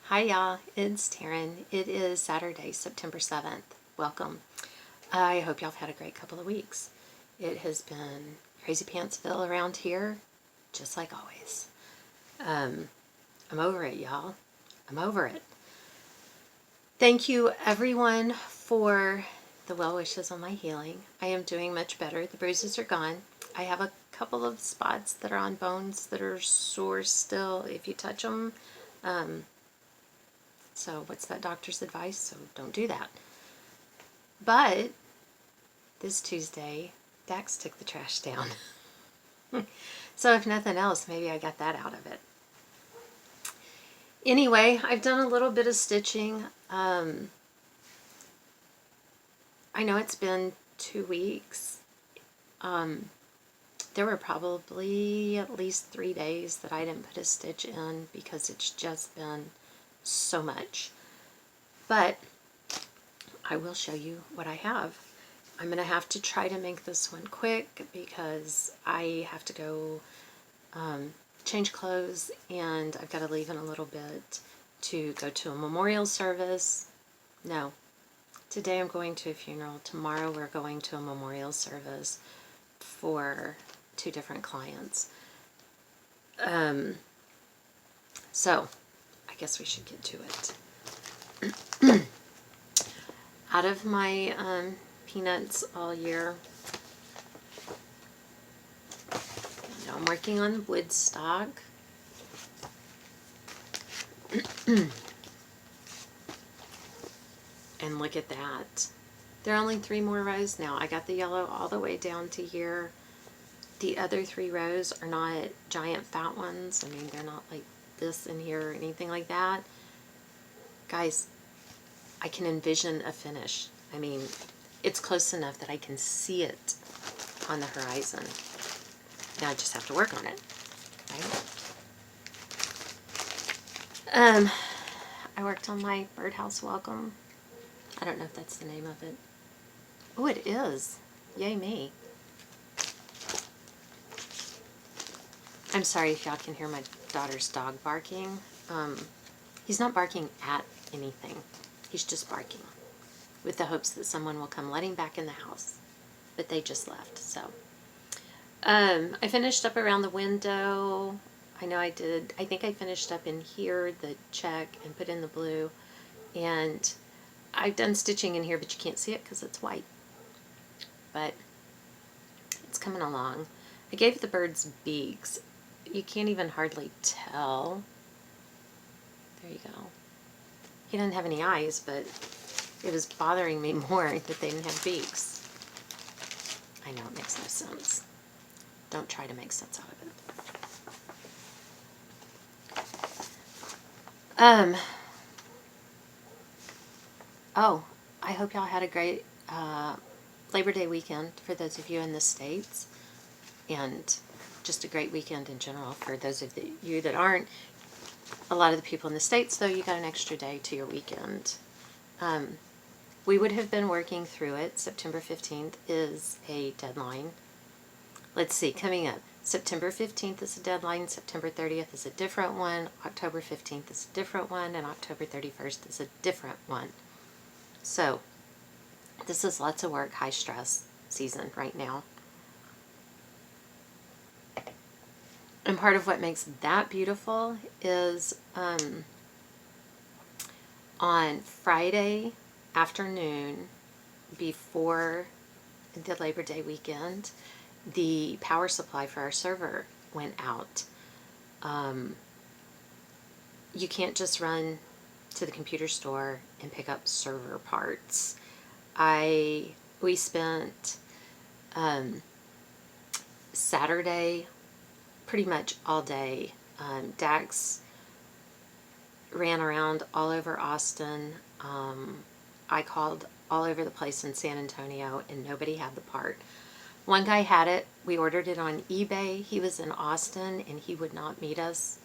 Hi y'all, it's Taryn. It is Saturday, September 7th. Welcome. I hope y'all have had a great couple of weeks. It has been crazy pantsville around here, just like always. I'm over it, y'all. I'm over it. Thank you everyone for the well wishes on my healing. I am doing much better. The bruises are gone. I have a couple of spots that are on bones that are sore still if you touch them. So what's that doctor's advice? So don't do that. But this Tuesday, Dax took the trash down. So if nothing else, maybe I got that out of it. Anyway, I've done a little bit of stitching. I know it's been 2 weeks. There were probably at least 3 days that I didn't put a stitch in because it's just been so much. But I will show you what I have. I'm going to have to try to make this one quick because I have to go change clothes and I've got to leave in a little bit to go to a memorial service. No, today I'm going to a funeral. Tomorrow we're going to a memorial service for 2 different clients. So I guess we should get to it. Out of my peanuts all year, I'm working on Woodstock. And look at that. There are only 3 more rows now. I got the yellow all the way down to here. The other 3 rows are not giant fat ones. I mean, they're not like this in here or anything like that. Guys, I can envision a finish. I mean, it's close enough that I can see it on the horizon. Now I just have to work on it, right? I worked on my birdhouse welcome. I don't know if that's the name of it. Oh, it is. Yay me. I'm sorry if y'all can hear my daughter's dog barking. He's not barking at anything. He's just barking with the hopes that someone will come let him back in the house. But they just left, so. I finished up around the window. I know I did. I think I finished up in here, the check, and put in the blue. And I've done stitching in here, but you can't see it because it's white. But it's coming along. I gave the birds beaks. You can't even hardly tell. There you go. He doesn't have any eyes, but it was bothering me more that they didn't have beaks. I know it makes no sense. Don't try to make sense out of it. Oh, I hope y'all had a great Labor Day weekend for those of you in the States, and just a great weekend in general for those of you that aren't. A lot of the people in the States, though, you got an extra day to your weekend. We would have been working through it. September 15th is a deadline. Let's see, coming up. September 15th is a deadline. September 30th is a different one. October 15th is a different one. And October 31st is a different one. So, this is lots of work, high stress season right now. And part of what makes that beautiful is on Friday afternoon before the Labor Day weekend, the power supply for our server went out. You can't just run to the computer store and pick up server parts. We spent Saturday pretty much all day. Dax ran around all over Austin. I called all over the place in San Antonio and nobody had the part. One guy had it. We ordered it on eBay. He was in Austin and he would not meet us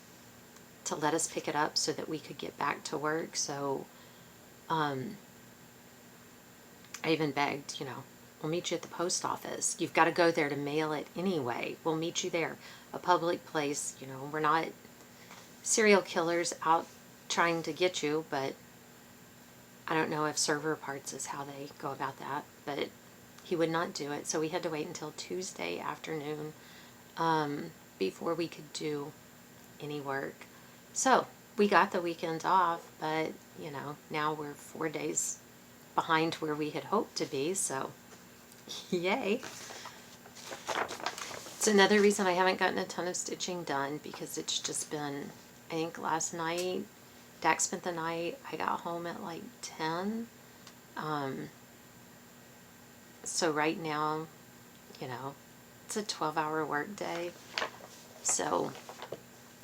to let us pick it up so that we could get back to work. So I even begged, we'll meet you at the post office. You've got to go there to mail it anyway. We'll meet you there. A public place, we're not serial killers out trying to get you, but I don't know if server parts is how they go about that, but he would not do it. So we had to wait until Tuesday afternoon before we could do any work. So we got the weekend off, but you know, now we're 4 days behind where we had hoped to be, so yay. It's another reason I haven't gotten a ton of stitching done, because it's just been, I think last night, Dak spent the night, I got home at like 10. So right now, you know, it's a 12-hour work day. So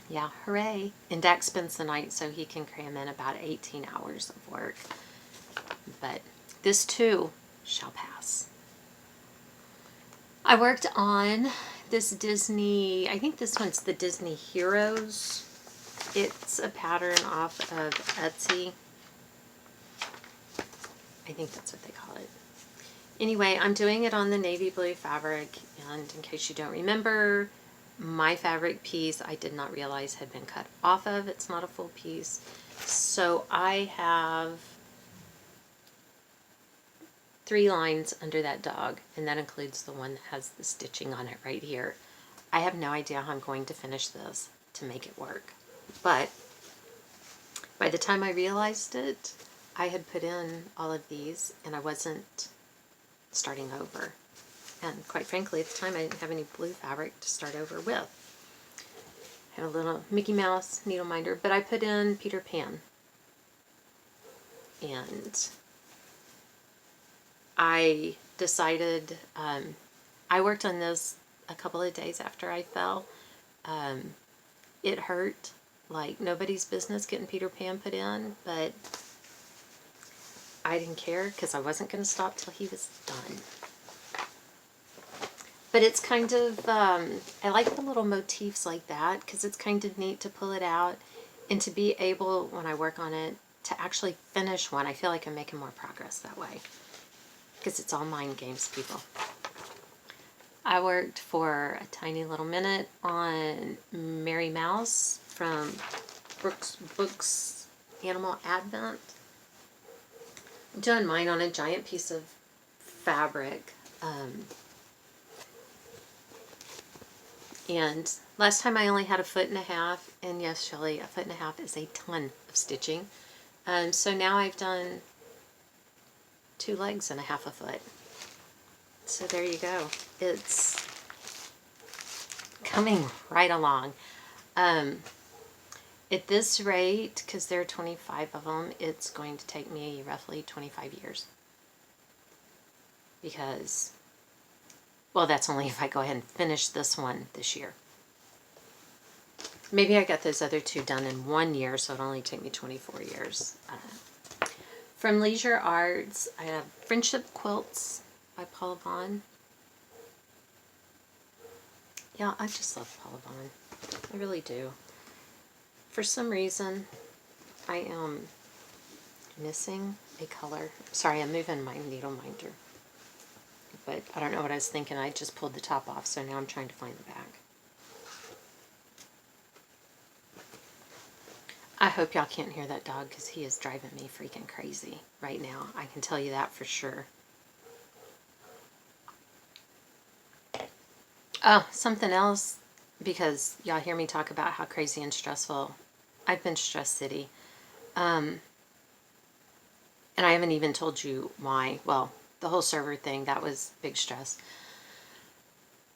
yeah, hooray. And Dak spends the night so he can cram in about 18 hours of work. But this too shall pass. I worked on this Disney, I think this one's the Disney Heroes. It's a pattern off of Etsy. I think that's what they call it. Anyway, I'm doing it on the navy blue fabric, and in case you don't remember, my fabric piece I did not realize had been cut off of. It's not a full piece. So I have 3 lines under that dog, and that includes the one that has the stitching on it right here. I have no idea how I'm going to finish this to make it work. But by the time I realized it, I had put in all of these and I wasn't starting over. And quite frankly, at the time I didn't have any blue fabric to start over with. I had a little Mickey Mouse needle minder, but I put in Peter Pan. And I decided, I worked on this a couple of days after I fell. It hurt like nobody's business getting Peter Pan put in, but I didn't care because I wasn't going to stop till he was done. But it's kind of, I like the little motifs like that because it's kind of neat to pull it out and to be able, when I work on it, to actually finish one. I feel like I'm making more progress that way because it's all mind games, people. I worked for a tiny little minute on Mary Mouse from Brooks Books Animal Advent. I'm doing mine on a giant piece of fabric. And last time I only had 1.5 feet, and yes, Shelley, 1.5 feet is a ton of stitching. So now I've done 2 legs and 1/2 foot. So there you go. It's coming right along. At this rate, because there are 25 of them, it's going to take me roughly 25 years. Because, well, that's only if I go ahead and finish this one this year. Maybe I got those other 2 done in 1 year, so it'll only take me 24 years. From Leisure Arts, I have Friendship Quilts by Paula Vaughn. Yeah, I just love Paula Vaughn. I really do. For some reason, I am missing a color. Sorry, I'm moving my needle minder. But I don't know what I was thinking. I just pulled the top off, so now I'm trying to find the back. I hope y'all can't hear that dog because he is driving me freaking crazy right now. I can tell you that for sure. Oh, something else, because y'all hear me talk about how crazy and stressful. I've been stress city. And I haven't even told you why. Well, the whole server thing, that was big stress.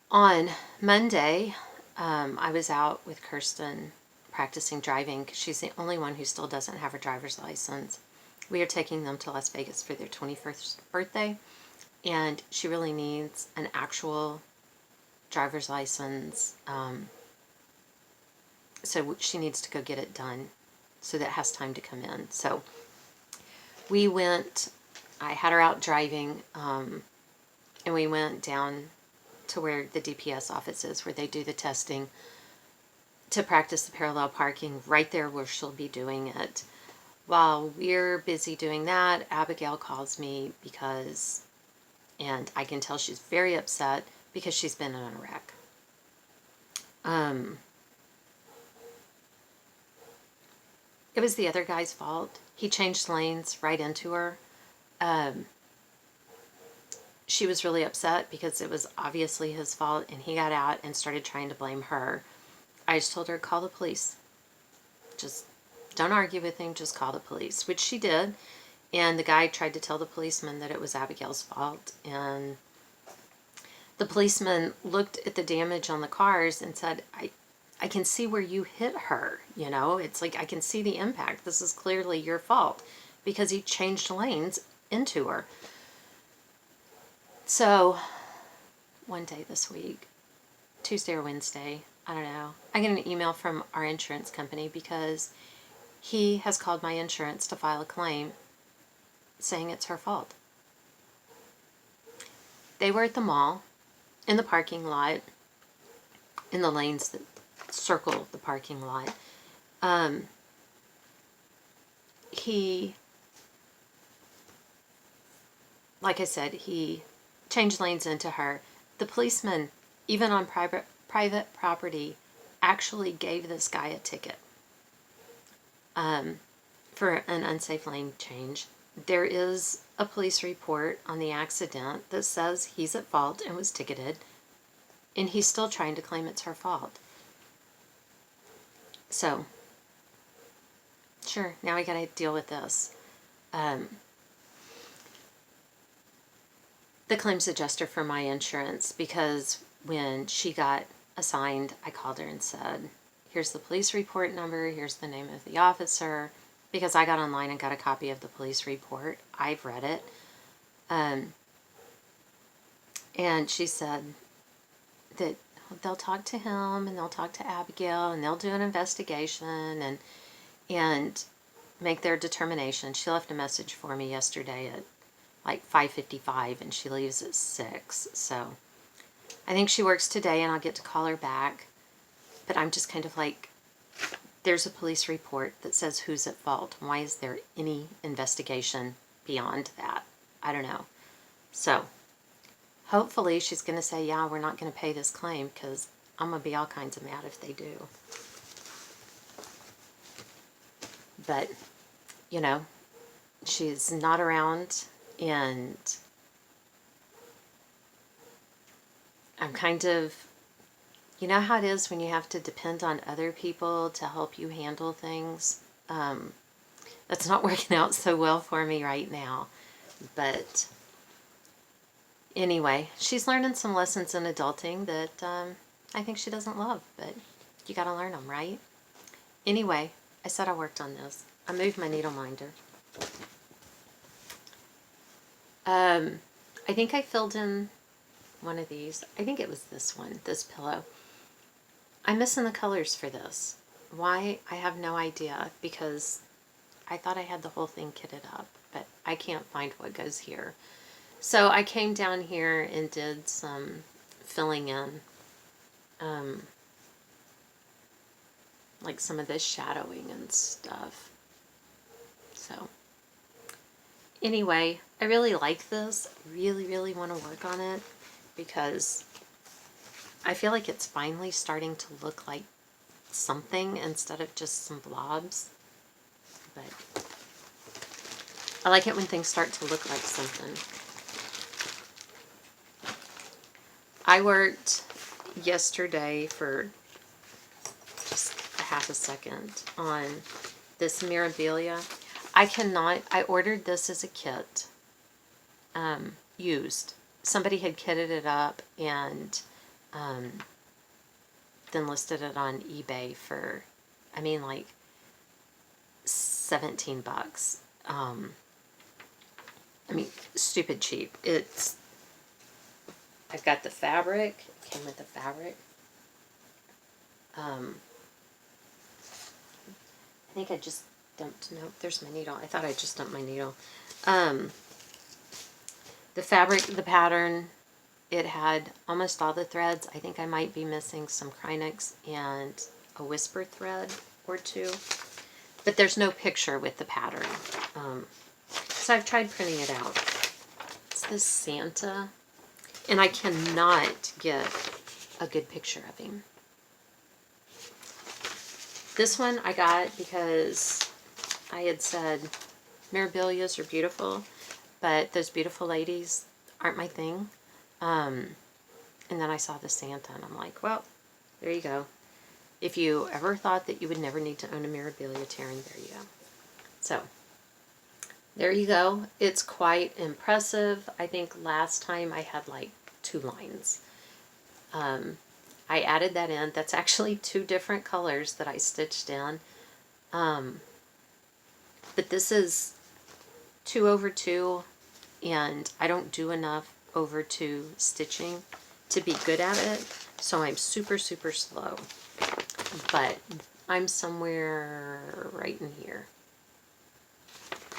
On Monday, I was out with Kirsten practicing driving because she's the only one who still doesn't have her driver's license. We are taking them to Las Vegas for their 21st birthday, and she really needs an actual driver's license. So she needs to go get it done so that it has time to come in. So we went, I had her out driving, and we went down to where the DPS office is, where they do the testing, to practice the parallel parking right there where she'll be doing it. While we're busy doing that, Abigail calls me because, and I can tell she's very upset because she's been in a wreck. it was the other guy's fault. He changed lanes right into her. She was really upset because it was obviously his fault, and he got out and started trying to blame her. I just told her, call the police. Just don't argue with him, just call the police, which she did. And the guy tried to tell the policeman that it was Abigail's fault. And the policeman looked at the damage on the cars and said, I can see where you hit her. You know, it's like, I can see the impact. This is clearly your fault because he changed lanes into her. So one day this week, Tuesday or Wednesday, I don't know, I get an email from our insurance company because he has called my insurance to file a claim saying it's her fault. They were at the mall, in the parking lot, in the lanes that circle the parking lot. He, like I said, he changed lanes into her. The policeman, even on private property, actually gave this guy a ticket for an unsafe lane change. There is a police report on the accident that says he's at fault and was ticketed, and he's still trying to claim it's her fault. So, sure, now we gotta deal with this. The claims adjuster for my insurance, because when she got assigned, I called her and said, here's the police report number, here's the name of the officer, because I got online and got a copy of the police report. I've read it. And she said that they'll talk to him and they'll talk to Abigail and they'll do an investigation and make their determination. She left a message for me yesterday at like 5:55 and she leaves at 6. So I think she works today and I'll get to call her back. But I'm just kind of like, there's a police report that says who's at fault. Why is there any investigation beyond that? I don't know. So hopefully she's going to say, yeah, we're not going to pay this claim, because I'm going to be all kinds of mad if they do. But, you know, she's not around, and I'm kind of, you know how it is when you have to depend on other people to help you handle things? That's not working out so well for me right now. But anyway, she's learning some lessons in adulting that I think she doesn't love, but you gotta learn them, right? Anyway, I said I worked on this. I moved my needle minder. I think I filled in one of these. I think it was this one, this pillow. I'm missing the colors for this. Why? I have no idea, because I thought I had the whole thing kitted up, but I can't find what goes here. So I came down here and did some filling in, like some of this shadowing and stuff. So anyway, I really like this. I really, really want to work on it because I feel like it's finally starting to look like something instead of just some blobs. But I like it when things start to look like something. I worked yesterday for just a half a second on this Mirabilia. I ordered this as a kit, used. Somebody had kitted it up and then listed it on eBay for, I mean, like $17. I mean, stupid cheap. I've got the fabric. It came with the fabric. I think I just dumped, nope, there's my needle. I thought I just dumped my needle. The fabric, the pattern, it had almost all the threads. I think I might be missing some Krynex and a whisper thread or two. But there's no picture with the pattern. So I've tried printing it out. It's this Santa. And I cannot get a good picture of him. This one I got because I had said Mirabilias are beautiful, but those beautiful ladies aren't my thing. And then I saw the Santa, and I'm like, well, there you go. If you ever thought that you would never need to own a Mirabilia Terran, there you go. So, there you go. It's quite impressive. I think last time I had like 2 lines. I added that in. That's actually 2 different colors that I stitched in. But this is 2 over 2, and I don't do enough over 2 stitching to be good at it. So I'm super, super slow. But I'm somewhere right in here.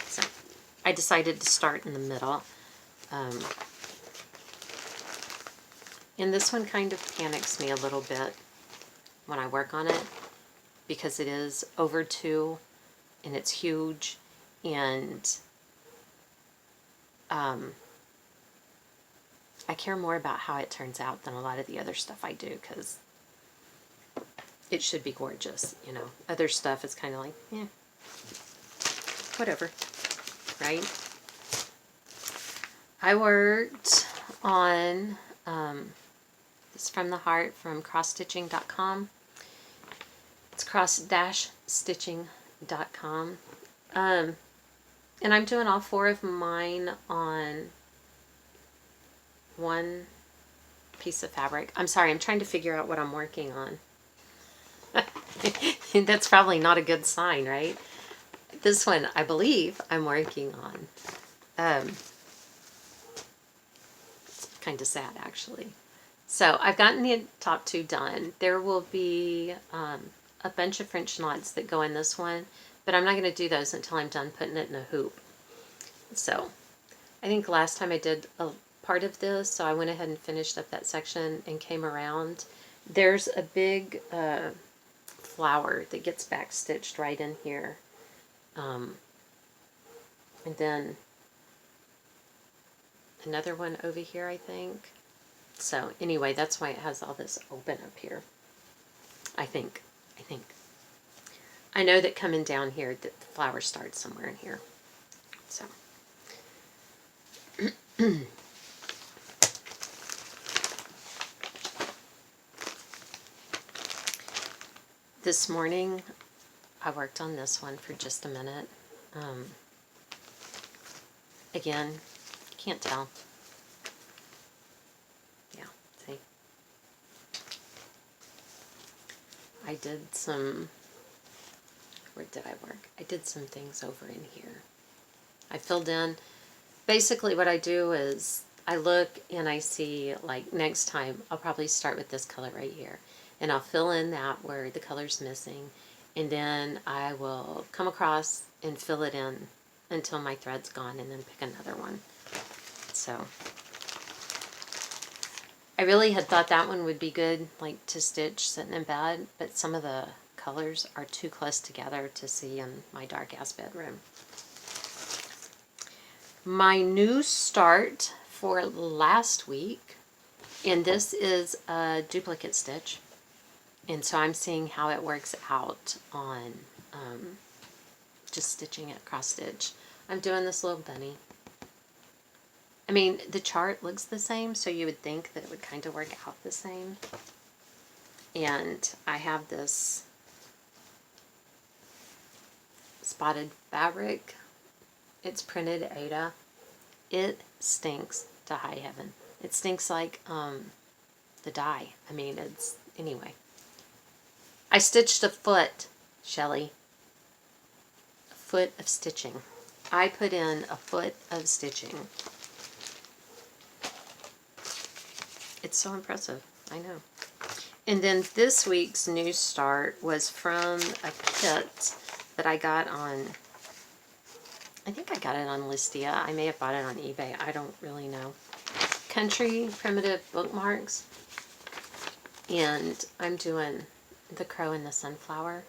So I decided to start in the middle. And this one kind of panics me a little bit when I work on it, because it is over 2 and it's huge, and I care more about how it turns out than a lot of the other stuff I do, because it should be gorgeous, you know. Other stuff is kind of like, eh, whatever, right? I worked on this From the Heart from crossstitching.com. It's cross-stitching.com. And I'm doing all 4 of mine on one piece of fabric. I'm sorry, I'm trying to figure out what I'm working on. That's probably not a good sign, right? This one, I believe I'm working on. It's kind of sad, actually. So I've gotten the top 2 done. There will be a bunch of French knots that go in this one, but I'm not going to do those until I'm done putting it in a hoop. So I think last time I did a part of this, so I went ahead and finished up that section and came around. There's a big flower that gets back stitched right in here. And then another one over here, I think. So anyway, that's why it has all this open up here. I think. I know that coming down here that the flower starts somewhere in here. So. This morning, I worked on this one for just a minute. Again, can't tell. Yeah, see? I did some, where did I work? I did some things over in here. I filled in, basically what I do is I look and I see, like, next time I'll probably start with this color right here. And I'll fill in that where the color's missing. And then I will come across and fill it in until my thread's gone, and then pick another one. So I really had thought that one would be good, like, to stitch sitting in bed, but some of the colors are too close together to see in my dark ass bedroom. My new start for last week, and this is a duplicate stitch, and so I'm seeing how it works out on just stitching it cross stitch. I'm doing this little bunny. I mean, the chart looks the same, so you would think that it would kind of work out the same. And I have this spotted fabric. It's printed Ada. It stinks to high heaven. It stinks like the dye. I mean, it's, anyway. I stitched a foot, Shelly. A foot of stitching. I put in a foot of stitching. It's so impressive. I know. And then this week's new start was from a kit that I got on, I think I got it on Listia. I may have bought it on eBay. I don't really know. Country Primitive Bookmarks. And I'm doing the crow and the sunflower.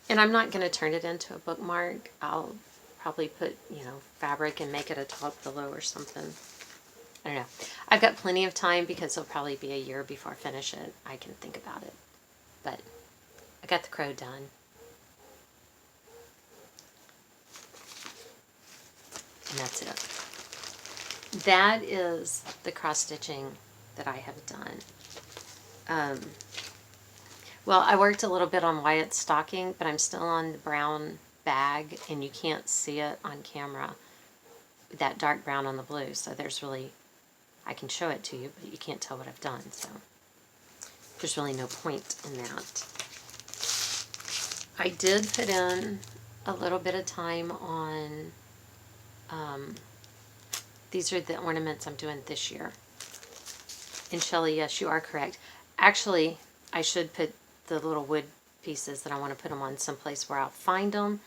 And I'm not going to turn it into a bookmark. I'll probably put, you know, fabric and make it a top pillow or something. I don't know. I've got plenty of time because it'll probably be a year before I finish it. I can think about it. But I got the crow done. that's it. That is the cross stitching that I have done. Well, I worked a little bit on Wyatt's stocking, but I'm still on the brown bag, and you can't see it on camera, that dark brown on the blue. So there's really, I can show it to you, but you can't tell what I've done. So there's really no point in that. I did put in a little bit of time on, these are the ornaments I'm doing this year. And Shelley, yes, you are correct. Actually, I should put the little wood pieces that I want to put them on someplace where I'll find them.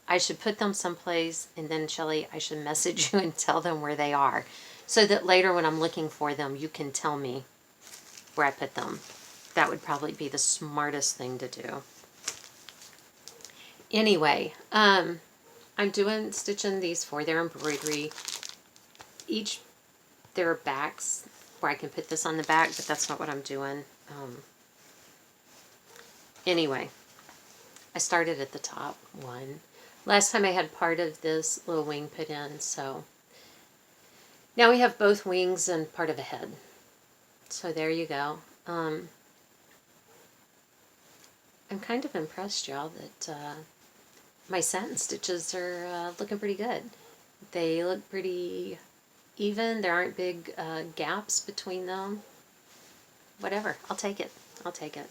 I should put them someplace, and then Shelley, I should message you and tell them where they are, so that later when I'm looking for them, you can tell me where I put them. That would probably be the smartest thing to do. Anyway, I'm stitching these for their embroidery. Each, there are backs where I can put this on the back, but that's not what I'm doing. Anyway, I started at the top one. Last time I had part of this little wing put in, so now we have both wings and part of a head. So there you go. I'm kind of impressed, y'all, that my satin stitches are looking pretty good. They look pretty even. There aren't big gaps between them. Whatever. I'll take it. I'll take it.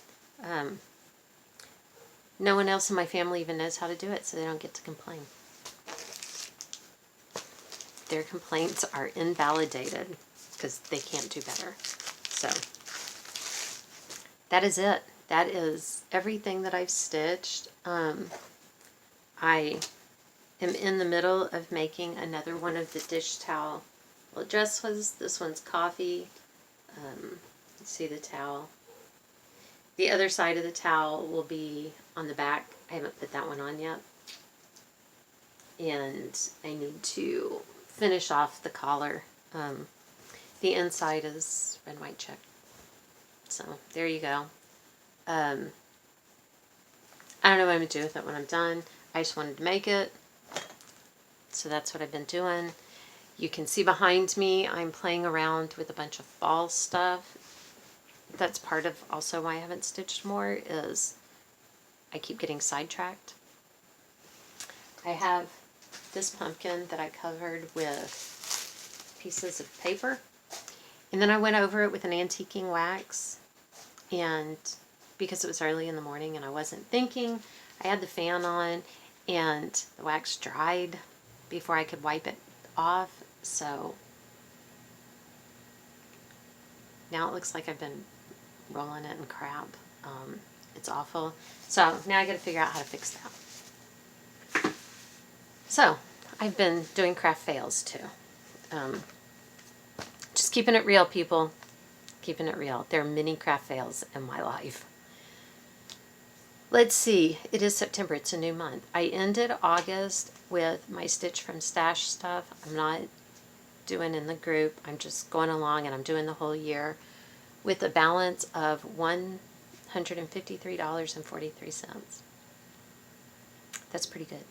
No one else in my family even knows how to do it, so they don't get to complain. Their complaints are invalidated because they can't do better. So that is it. That is everything that I've stitched. I am in the middle of making another one of the dish towel. Well, this one's coffee. Let's see the towel. The other side of the towel will be on the back. I haven't put that one on yet. And I need to finish off the collar. The inside is red, white check. So there you go. I don't know what I'm going to do with it when I'm done. I just wanted to make it. So that's what I've been doing. You can see behind me, I'm playing around with a bunch of fall stuff. That's part of also why I haven't stitched more, is I keep getting sidetracked. I have this pumpkin that I covered with pieces of paper. And then I went over it with an antiquing wax. And because it was early in the morning and I wasn't thinking, I had the fan on and the wax dried before I could wipe it off. So now it looks like I've been rolling it in crap. It's awful. So now I got to figure out how to fix that. So I've been doing craft fails too. Just keeping it real, people. Keeping it real. There are many craft fails in my life. Let's see. It is September. It's a new month. I ended August with my Stitch from Stash stuff. I'm not doing in the group. I'm just going along and I'm doing the whole year with a balance of $153.43. That's pretty good.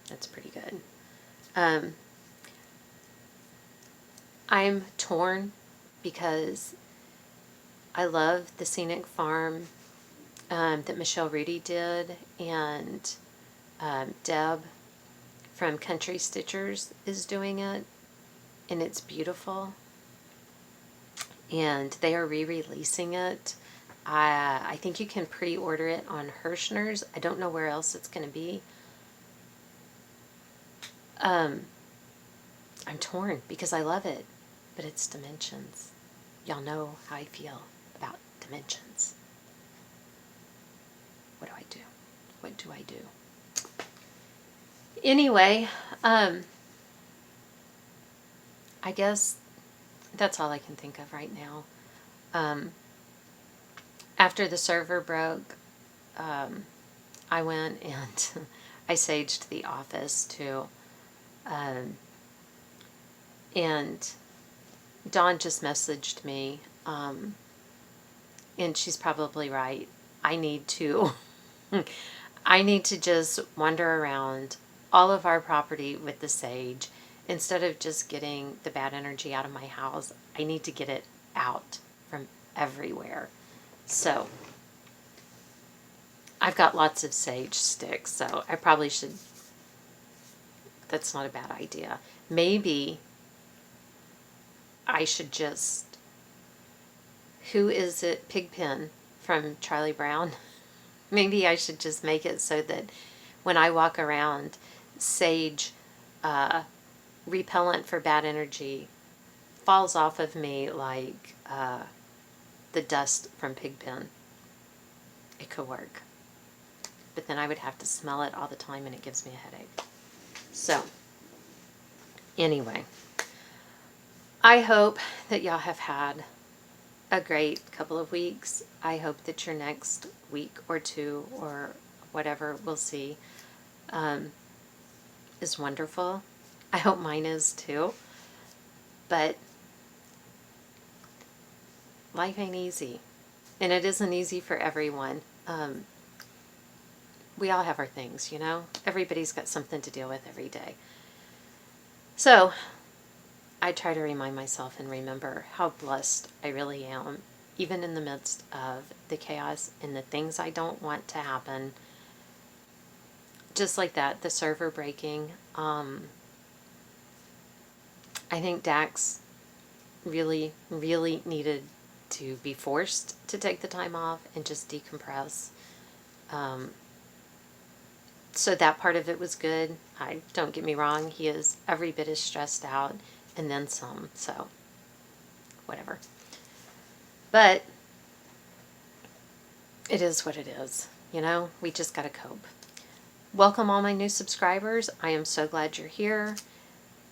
That's pretty good. I'm torn because I love the Scenic Farm that Michelle Rudy did, and Deb from Country Stitchers is doing it, and it's beautiful. And they are re-releasing it. I think you can pre-order it on Hirschner's. I don't know where else it's going to be. I'm torn because I love it, but it's dimensions. Y'all know how I feel about dimensions. What do I do? What do I do? Anyway, I guess that's all I can think of right now. After the server broke, I went and I saged the office too. And Dawn just messaged me, and she's probably right. I need to just wander around all of our property with the sage Instead of just getting the bad energy out of my house, I need to get it out from everywhere. So I've got lots of sage sticks, so I probably should, that's not a bad idea. Maybe I should just, who is it, Pigpen from Charlie Brown? Maybe I should just make it so that when I walk around, sage repellent for bad energy falls off of me like the dust from Pigpen. It could work. But then I would have to smell it all the time and it gives me a headache. So, anyway, I hope that y'all have had a great couple of weeks. I hope that your next week or two or whatever we'll see is wonderful. I hope mine is too. But life ain't easy. And it isn't easy for everyone. We all have our things, you know? Everybody's got something to deal with every day. So, I try to remind myself and remember how blessed I really am, even in the midst of the chaos and the things I don't want to happen. Just like that, the server breaking. I think Dax really, really needed to be forced to take the time off and just decompress. So that part of it was good. Don't get me wrong, he is every bit as stressed out and then some, so whatever. But it is what it is, you know? We just gotta cope. Welcome all my new subscribers. I am so glad you're here.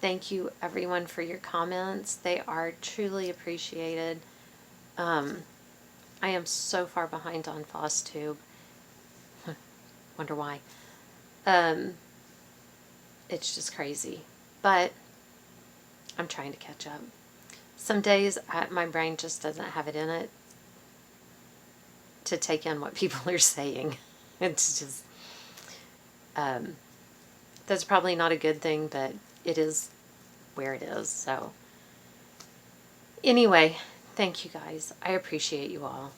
Thank you everyone for your comments. They are truly appreciated. I am so far behind on Floss Tube. Wonder why. It's just crazy, but I'm trying to catch up. Some days my brain just doesn't have it in it to take in what people are saying. It's just, that's probably not a good thing, but it is where it is. So anyway, thank you guys. I appreciate you all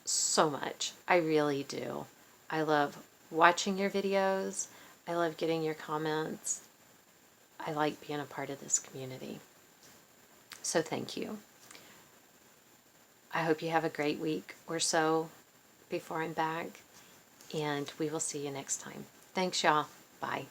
so much. I really do. I love watching your videos. I love getting your comments. I like being a part of this community. So thank you. I hope you have a great week or so before I'm back, and we will see you next time. Thanks, y'all. Bye.